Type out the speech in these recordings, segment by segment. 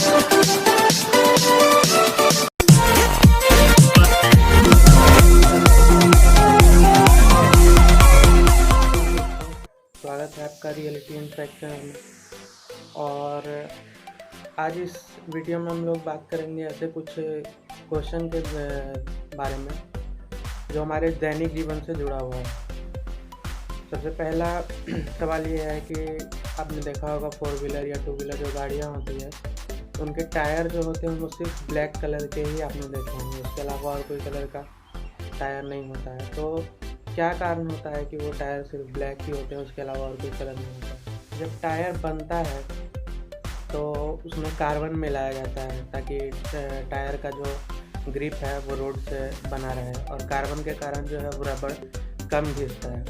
स्वागत है आपका रियलिटी इन फैक्ट चैनल में। और आज इस वीडियो में हम लोग बात करेंगे ऐसे कुछ क्वेश्चन के बारे में जो हमारे दैनिक जीवन से जुड़ा हुआ है। सबसे पहला सवाल ये है कि आपने देखा होगा 4 व्हीलर या 2 व्हीलर जो गाड़ियाँ होती है उनके टायर जो होते हैं वो सिर्फ ब्लैक कलर के ही आपने देखे होंगे, उसके अलावा और कोई कलर का टायर नहीं होता है। तो क्या कारण होता है कि वो टायर सिर्फ ब्लैक ही होते हैं, उसके अलावा और कोई कलर नहीं होता। जब टायर बनता है तो उसमें कार्बन मिलाया जाता है ताकि टायर का जो ग्रिप है वो रोड से बना रहे, और कार्बन के कारण जो है वो रबड़ कम घिसता है।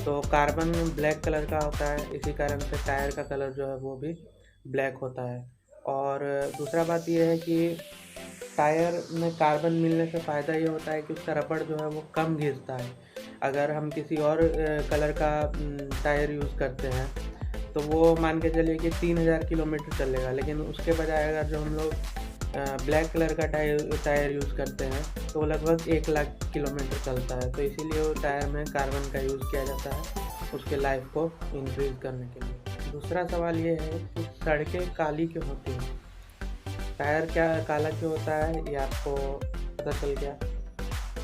तो कार्बन ब्लैक कलर का होता है, इसी कारण से टायर का कलर जो है वो भी ब्लैक होता है। और दूसरा बात यह है कि टायर में कार्बन मिलने से फ़ायदा ये होता है कि उसका रबड़ जो है वो कम घिसता है। अगर हम किसी और कलर का टायर यूज़ करते हैं तो वो मान के चलिए कि 3000 किलोमीटर चलेगा, लेकिन उसके बजाय अगर जो हम लोग ब्लैक कलर का टायर यूज़ करते हैं तो वो लगभग 1 लाख किलोमीटर चलता है। तो इसीलिए वो टायर में कार्बन का यूज़ किया जाता है उसके लाइफ को इंक्रीज़ करने के लिए। दूसरा सवाल ये है कि सड़कें काली क्यों होती हैं। टायर क्या काला क्यों होता है ये आपको पता चल गया।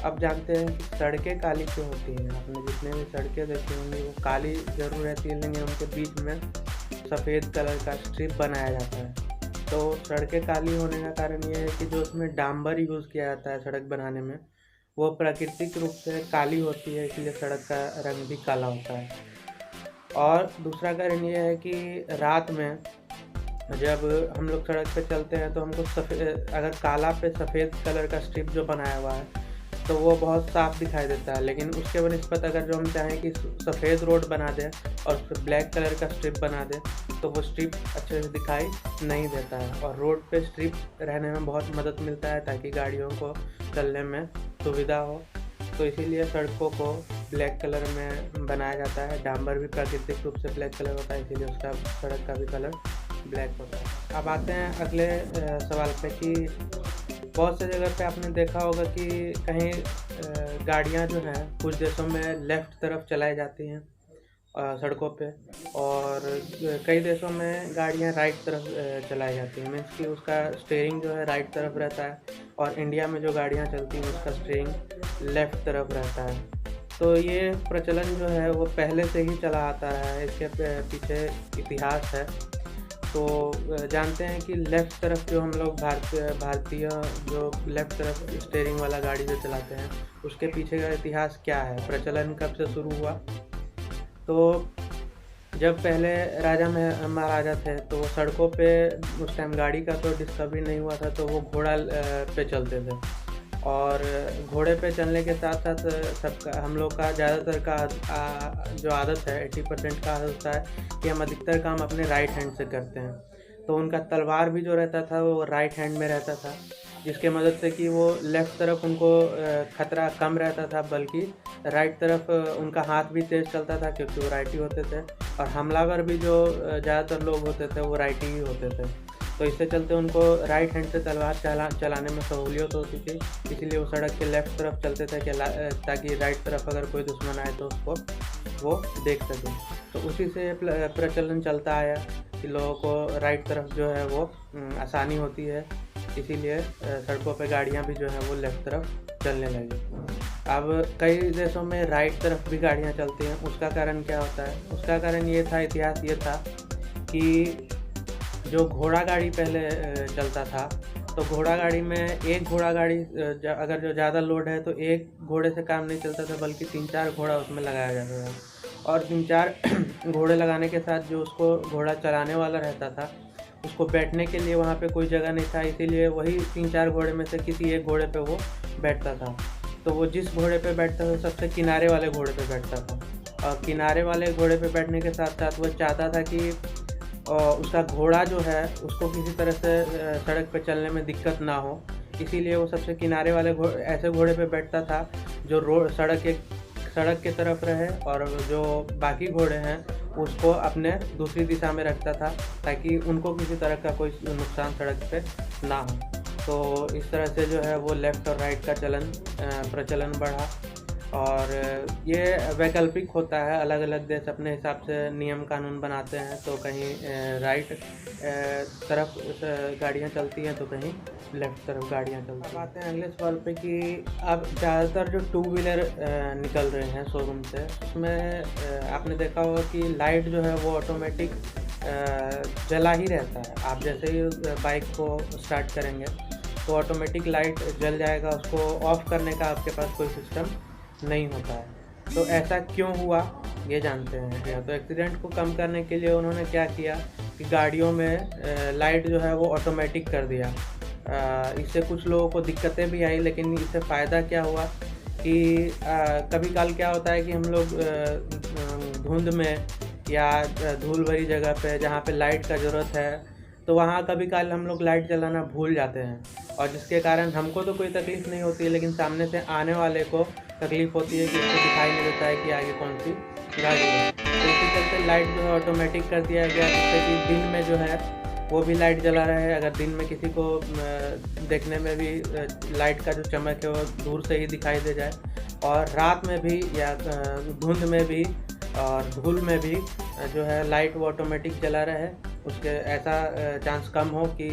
अब जानते हैं कि सड़कें काली क्यों होती हैं। आपने जितने भी सड़कें देखी होंगी वो काली जरूर रहती है, लेकिन उनके बीच में सफ़ेद कलर का स्ट्रिप बनाया जाता है। तो सड़कें काली होने का कारण ये है कि जो उसमें डांबर यूज़ किया जाता है सड़क बनाने में वो प्राकृतिक रूप से काली होती है, इसलिए सड़क का रंग भी काला होता है। और दूसरा कारण ये है कि रात में जब हम लोग सड़क पे चलते हैं तो हमको अगर काला पे सफ़ेद कलर का स्ट्रिप जो बनाया हुआ है तो वो बहुत साफ दिखाई देता है, लेकिन उसके बनिस्बत अगर जो हम चाहें कि सफ़ेद रोड बना दें और उस पर ब्लैक कलर का स्ट्रिप बना दें तो वो स्ट्रिप अच्छे से दिखाई नहीं देता है। और रोड पे स्ट्रिप रहने में बहुत मदद मिलता है ताकि गाड़ियों को चलने में सुविधा हो। तो इसीलिए सड़कों को ब्लैक कलर में बनाया जाता है। डांबर भी प्राकृतिक रूप से ब्लैक कलर होता है, इसीलिए उसका सड़क का भी कलर ब्लैक होता है। अब आते हैं अगले सवाल पे कि बहुत से जगह पे आपने देखा होगा कि कहीं गाड़ियां जो हैं कुछ देशों में लेफ़्ट तरफ चलाई जाती हैं सड़कों पे, और कई देशों में गाड़ियां राइट तरफ चलाई जाती हैं। मीन्स कि उसका स्टीयरिंग जो है राइट तरफ रहता है, और इंडिया में जो गाड़ियां चलती हैं उसका स्टीयरिंग लेफ़्ट तरफ रहता है। तो ये प्रचलन जो है वो पहले से ही चला आता है, इसके पीछे इतिहास है। तो जानते हैं कि लेफ़्ट तरफ जो हम लोग भारतीय जो लेफ़्ट तरफ स्टीयरिंग वाला गाड़ी जो चलाते हैं उसके पीछे का इतिहास क्या है, प्रचलन कब से शुरू हुआ। तो जब पहले राजा में महाराजा थे तो सड़कों पे उस टाइम गाड़ी का तो डिस्कवरी नहीं हुआ था, तो वो घोड़ा पे चलते थे। और घोड़े पे चलने के साथ साथ सबका हम लोग का ज़्यादातर का जो आदत है 80% का आदत होता है कि हम अधिकतर काम अपने राइट हैंड से करते हैं। तो उनका तलवार भी जो रहता था वो राइट हैंड में रहता था, जिसके मदद से कि वो लेफ़्ट तरफ उनको खतरा कम रहता था, बल्कि राइट तरफ उनका हाथ भी तेज़ चलता था क्योंकि वो राइटी होते थे, और हमलावर भी जो ज़्यादातर लोग होते थे वो राइटी ही होते थे। तो इससे चलते उनको राइट हैंड से तलवार चलाने में सहूलियत होती थी, इसीलिए वो सड़क के लेफ़्ट तरफ चलते थे ताकि राइट तरफ अगर कोई दुश्मन आए तो उसको वो देख सके। तो उसी से प्रचलन चलता आया कि लोगों को राइट तरफ जो है वो आसानी होती है, इसीलिए सड़कों पे गाड़ियाँ भी जो हैं वो लेफ़्ट तरफ चलने लगी। अब कई देशों में राइट तरफ भी गाड़ियाँ चलती हैं। उसका कारण क्या होता है? उसका कारण ये था, इतिहास ये था कि जो घोड़ा गाड़ी पहले चलता था तो घोड़ा गाड़ी में एक घोड़ा गाड़ी अगर जो ज़्यादा लोड है तो एक घोड़े से काम नहीं चलता था, बल्कि 3-4 घोड़ा उसमें लगाया जाता था। और 3-4 घोड़े लगाने के साथ जो उसको घोड़ा चलाने वाला रहता था उसको बैठने के लिए वहाँ पे कोई जगह नहीं था, इसीलिए वही 3-4 घोड़े में से किसी एक घोड़े पे वो बैठता था। तो वो जिस घोड़े पे बैठता था सबसे किनारे वाले घोड़े पे बैठता था, और किनारे वाले घोड़े पे बैठने के साथ साथ वो चाहता था कि उसका घोड़ा जो है उसको किसी तरह से सड़क पे चलने में दिक्कत ना हो, इसीलिए वो सबसे किनारे वाले ऐसे घोड़े पे बैठता था जो सड़क के तरफ रहे, और जो बाकी घोड़े हैं उसको अपने दूसरी दिशा में रखता था ताकि उनको किसी तरह का कोई नुकसान सड़क पे ना हो। तो इस तरह से जो है वो लेफ़्ट और राइट का प्रचलन बढ़ा। और ये वैकल्पिक होता है, अलग अलग देश अपने हिसाब से नियम कानून बनाते हैं। तो कहीं राइट तरफ गाड़ियाँ चलती हैं तो कहीं लेफ़्ट तरफ गाड़ियाँ चलती हैं। अब आते हैं अगले सवाल पे कि अब ज़्यादातर जो टू व्हीलर निकल रहे हैं शोरूम से, उसमें आपने देखा होगा कि लाइट जो है वो ऑटोमेटिक जला ही रहता है। आप जैसे ही बाइक को स्टार्ट करेंगे तो ऑटोमेटिक लाइट जल जाएगा, उसको ऑफ़ करने का आपके पास कोई सिस्टम नहीं होता है। तो ऐसा क्यों हुआ ये जानते हैं। या तो एक्सीडेंट को कम करने के लिए उन्होंने क्या किया कि गाड़ियों में लाइट जो है वो ऑटोमेटिक कर दिया। इससे कुछ लोगों को दिक्कतें भी आई, लेकिन इससे फ़ायदा क्या हुआ कि कभी काल क्या होता है कि हम लोग धुंध में या धूल भरी जगह पे जहाँ पे लाइट का ज़रूरत है तो वहाँ कभी काल हम लोग लाइट जलाना भूल जाते हैं, और जिसके कारण हमको तो कोई तकलीफ़ नहीं होती है, लेकिन सामने से आने वाले को तकलीफ़ होती है कि उसको दिखाई नहीं देता है कि आगे कौन सी गाड़ी है। तो इसी चलते लाइट जो है ऑटोमेटिक कर दिया गया, जिससे कि दिन में जो है वो भी लाइट जला रहे। अगर दिन में किसी को देखने में भी लाइट का जो चमक है वो दूर से ही दिखाई दे जाए, और रात में भी या धुंध में भी और धूल में भी जो है लाइट वो ऑटोमेटिक जला रहे, उसके ऐसा चांस कम हो कि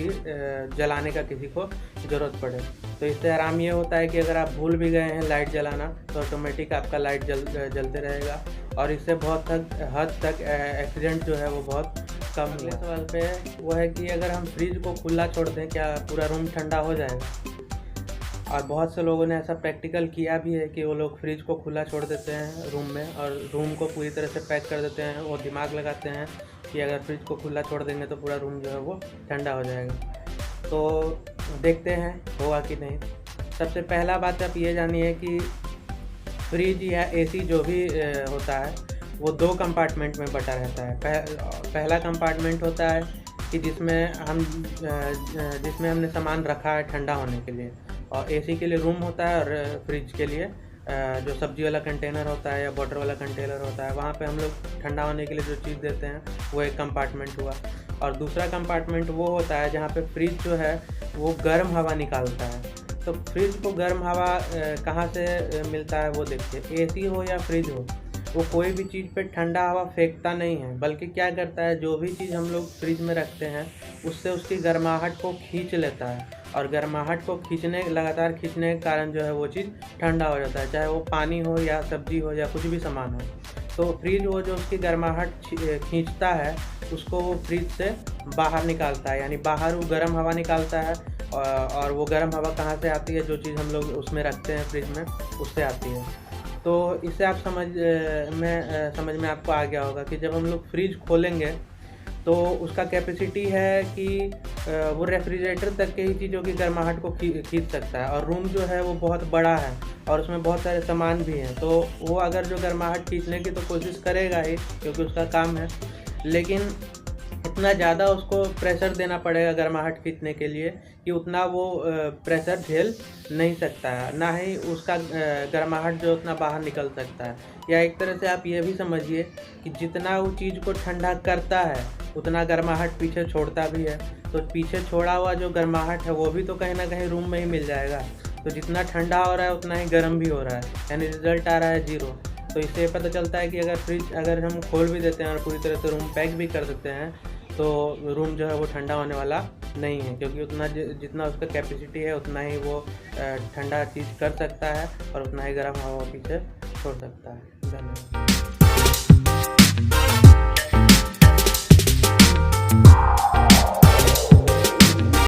जलाने का किसी को ज़रूरत पड़े। तो इससे आराम ये होता है कि अगर आप भूल भी गए हैं लाइट जलाना तो ऑटोमेटिक आपका लाइट जलते रहेगा, और इससे बहुत हद तक एक्सीडेंट जो है वो बहुत कम। अगले सवाल पे वो है कि अगर हम फ्रिज को खुला छोड़ दें क्या पूरा रूम ठंडा हो जाएगा। और बहुत से लोगों ने ऐसा प्रैक्टिकल किया भी है कि वो लोग फ्रिज को खुला छोड़ देते हैं रूम में, और रूम को पूरी तरह से पैक कर देते हैं। वो दिमाग लगाते हैं कि अगर फ्रिज को खुला छोड़ देंगे तो पूरा रूम जो है वो ठंडा हो जाएगा। तो देखते हैं होगा कि नहीं। सबसे पहला बात आप ये जानिए कि फ्रिज या एसी जो भी होता है वो 2 कंपार्टमेंट में बटा रहता है। पहला कंपार्टमेंट होता है कि जिसमें हमने सामान रखा है ठंडा होने के लिए, और एसी के लिए रूम होता है, और फ्रिज के लिए जो सब्जी वाला कंटेनर होता है या वाटर वाला कंटेनर होता है, वहाँ पे हम लोग ठंडा होने के लिए जो चीज़ देते हैं वो एक कंपार्टमेंट हुआ। और दूसरा कंपार्टमेंट वो होता है जहाँ पे फ्रिज जो है वो गर्म हवा निकालता है। तो फ्रिज को गर्म हवा कहाँ से मिलता है वो देखिए। एसी हो या फ्रिज हो, वो कोई भी चीज़ पे ठंडा हवा फेंकता नहीं है, बल्कि क्या करता है, जो भी चीज़ हम लोग फ्रिज में रखते हैं उससे उसकी गर्माहट को खींच लेता है, और गर्माहट को लगातार खींचने के कारण जो है वो चीज़ ठंडा हो जाता है, चाहे वो पानी हो या सब्जी हो या कुछ भी सामान हो। तो फ्रिज वो जो उसकी गर्माहट खींचता है उसको वो फ्रिज से बाहर निकालता है, यानी बाहर वो गर्म हवा निकालता है। और वो गर्म हवा कहाँ से आती है, जो चीज़ हम लोग उसमें रखते हैं फ्रिज में उससे आती है। तो इससे आप समझ में आपको आ गया होगा कि जब हम लोग फ्रिज खोलेंगे तो उसका कैपेसिटी है कि वो रेफ्रिजरेटर तक के ही चीज़ों की गर्माहट को खींच सकता है, और रूम जो है वो बहुत बड़ा है और उसमें बहुत सारे सामान भी हैं। तो वो अगर जो गर्माहट खींचने की तो कोशिश करेगा ही, क्योंकि उसका काम है, लेकिन इतना ज़्यादा उसको प्रेशर देना पड़ेगा गर्माहट खींचने के लिए कि उतना वो प्रेशर झेल नहीं सकता है, ना ही उसका गर्माहट जो उतना बाहर निकल सकता है। या एक तरह से आप ये भी समझिए कि जितना वो चीज़ को ठंडा करता है उतना गर्माहट पीछे छोड़ता भी है। तो पीछे छोड़ा हुआ जो गर्माहट है वो भी तो कहीं ना कहीं रूम में ही मिल जाएगा। तो जितना ठंडा हो रहा है उतना ही गर्म भी हो रहा है, यानी रिजल्ट आ रहा है 0। तो इससे पता चलता है कि अगर हम खोल भी देते हैं और पूरी तरह से रूम पैक भी कर देते हैं तो रूम जो है वो ठंडा होने वाला नहीं है, क्योंकि जितना उसका कैपेसिटी है उतना ही वो ठंडा चीज़ कर सकता है और उतना ही गर्म हवा पीछे छोड़ सकता है। धन्यवाद।